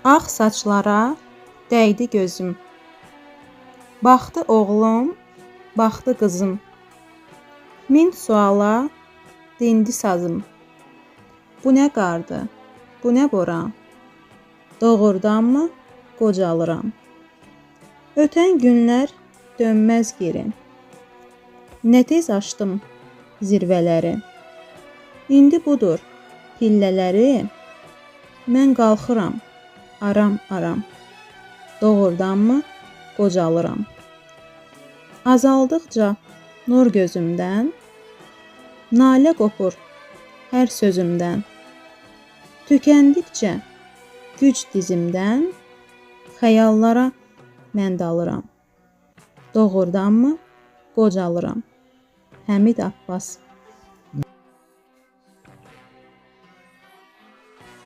Ağ saçlara dəydi gözüm. Baxdı oğlum, baxdı qızım. Min suala dindi sazım. Bu nə qardı, bu nə boran? Doğrudanmı qocalıram? Ötən günlər dönməz geri. Nə tez aşdım zirvələri. İndi budur pillələri. Mən qalxıram aram-aram. Doğrudanmı qocalıram? Azaldıqca nur gözümdən, nalə qopur hər sözümdən. Tükəndikcə güc dizimdən, xəyallara mən dalıram. Doğrudanmı qocalıram? Həmid Abbas.